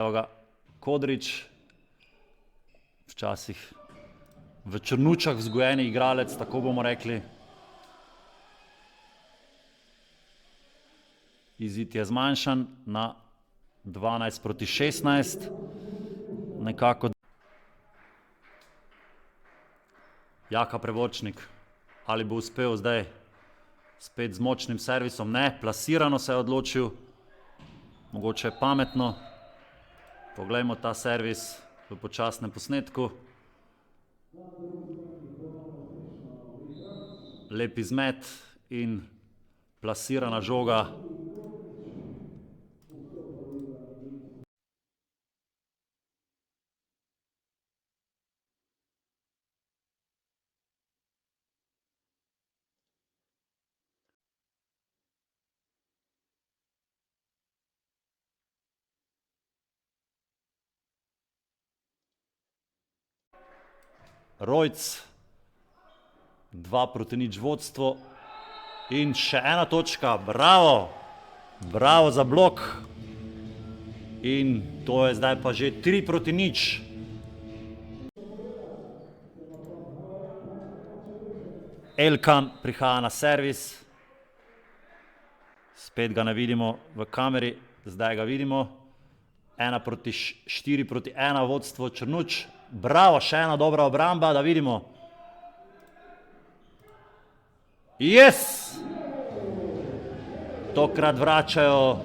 Evo ga, Kodrič, včasih v Črnučah vzgojeni igralec, tako bomo rekli. Izid je zmanjšan na 12-16. Nekako. Jaka Prevorčnik, ali bo uspel zdaj spet z močnim servisom? Ne, plasirano se je odločil. Mogoče pametno. Poglejmo ta servis v počasnem posnetku. Lep izmet in plasirana žoga. Rojc, 2-0 vodstvo in še ena točka, bravo, bravo za blok. In to je zdaj pa že 3-0. Elkan prihaja na servis, spet ga ne vidimo v kameri, zdaj ga vidimo. 4-1 vodstvo Črnuč. Bravo, še ena dobra obramba, da vidimo. Yes! Tokrat vračajo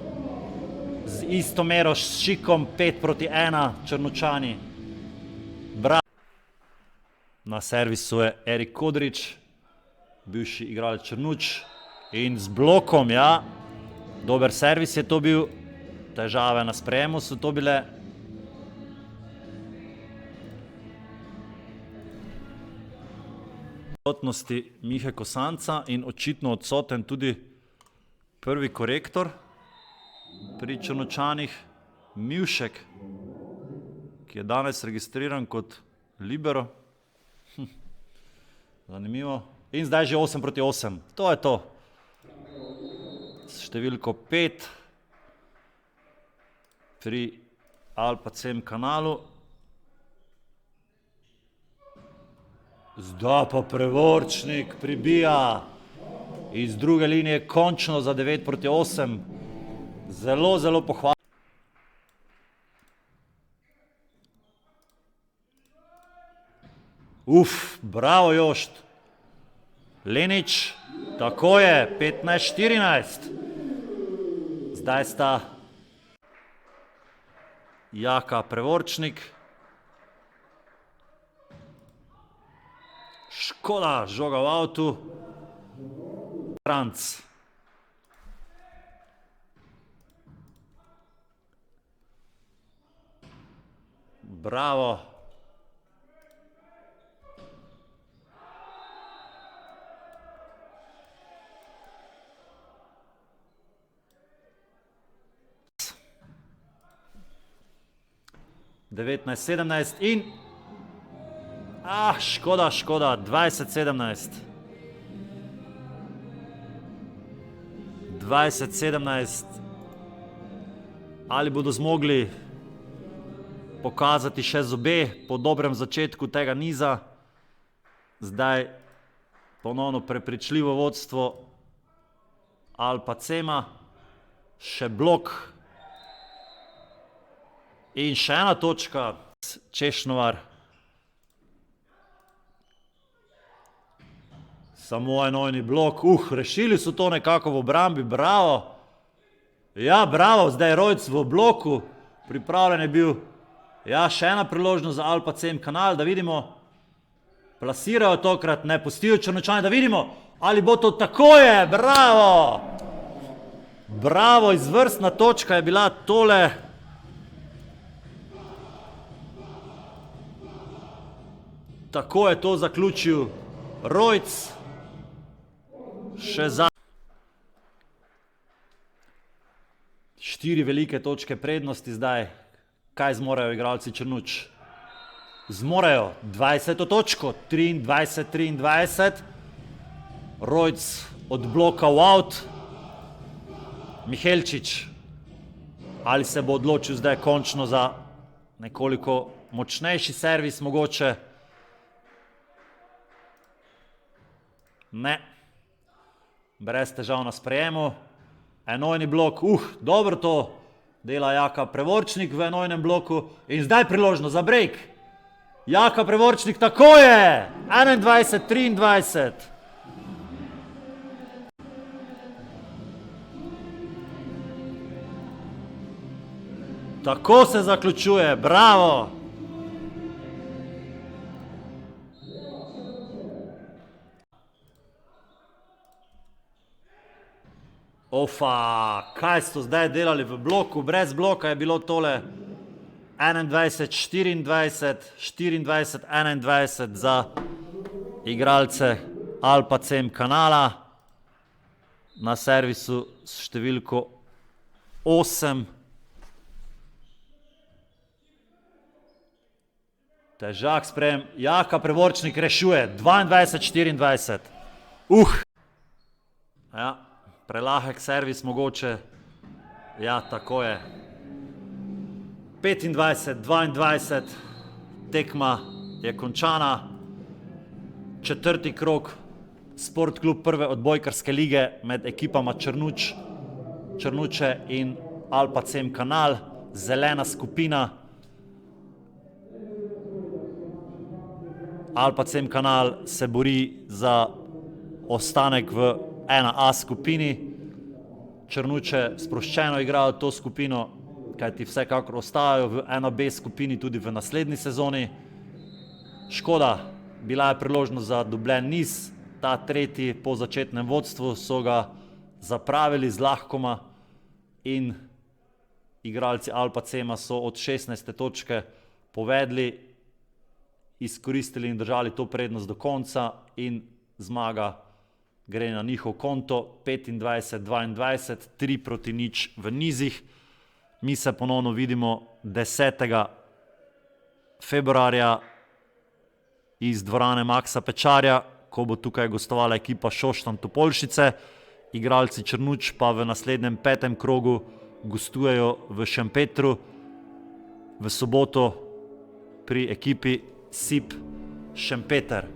z isto mero s šikom, 5-1 Črnučani. Bravo. Na servisu je Erik Kodrič, bivši igralec Črnuč. In z blokom, ja. Dober servis je to bil. Težave na sprejemu so to bile. Odsotnosti Mihe Kosanca in očitno odsoten tudi prvi korektor pri Črnučanih, Mivšek, ki je danes registriran kot libero. Zanimivo. In zdaj že 8-8. To je to. S številko 5 pri Alpa Cem kanalu. Zdaj pa Prevorčnik pribija iz druge linije končno za 9-8. Zelo, zelo pohvalno. Bravo Jošt. Lenič, tako je, 15-14. Zdaj sta Jaka Prevorčnik. Škoda, žoga v avtu. Franc. Bravo. Devetnajst, 17 in škoda, 20-17. 20-17. Ali bodo zmogli pokazati še zobe po dobrem začetku tega niza? Zdaj ponovno prepričljivo vodstvo Alpa Cema. Še blok. In še ena točka. Češnovar. Samo enojni blok. Rešili so to nekako v obrambi. Bravo. Ja, bravo. Zdaj je Rojc v bloku. Pripravljen je bil. Ja, še ena priložnost za Alpa CM Kanal, da vidimo. Plasirajo tokrat, ne pustijo Črnučani, da vidimo, ali bo to tako je. Bravo. Bravo, izvrstna točka je bila tole. Tako je to zaključil Rojc. Še za 4 velike točke prednosti zdaj. Kaj zmorejo igralci Črnuč? Zmorejo 20 točko, 23-23. Rojc od bloka v out. Mihelčič, ali se bo odločil zdaj končno za nekoliko močnejši servis mogoče? Ne. Brez težav na sprejemu. Enojni blok, dobro to dela Jaka Prevorčnik v enojnem bloku. In zdaj priložnost za break. Jaka Prevorčnik, tako je! 21-23. Tako se zaključuje, bravo! Kaj so zdaj delali v bloku? Brez bloka je bilo tole 21-24, 24-21 za igralce Alpa CM Kanala. Na servisu s številko 8. Težak sprejem. Jaka Prevorčnik rešuje. 22-24. Ja, prelahek servis mogoče. Ja, tako je. 25-22. Tekma je končana. 4. krog. Sport klub prve odbojkarske lige med ekipama Črnuče in Alpa CM Kanal. Zelena skupina. Alpa CM Kanal se bori za ostanek v 1A skupini. Črnuče sproščeno igrajo to skupino, kajti vsekakor ostajajo v 1B skupini tudi v naslednji sezoni. Škoda, bila je priložnost za dobljen niz. Ta tretji po začetnem vodstvu so ga zapravili zlahkoma in igralci Alpa CM-a so od 16. točke povedli, izkoristili in držali to prednost do konca in zmaga gre na njihov konto 25-22, 3-0 v nizih. Mi se ponovno vidimo 10. februarja iz dvorane Maksa Pečarja, ko bo tukaj gostovala ekipa Šoštanj Topolšice. Igralci Črnuč pa v naslednjem 5. krogu gostujejo v Šempetru v soboto pri ekipi SIP Šempeter.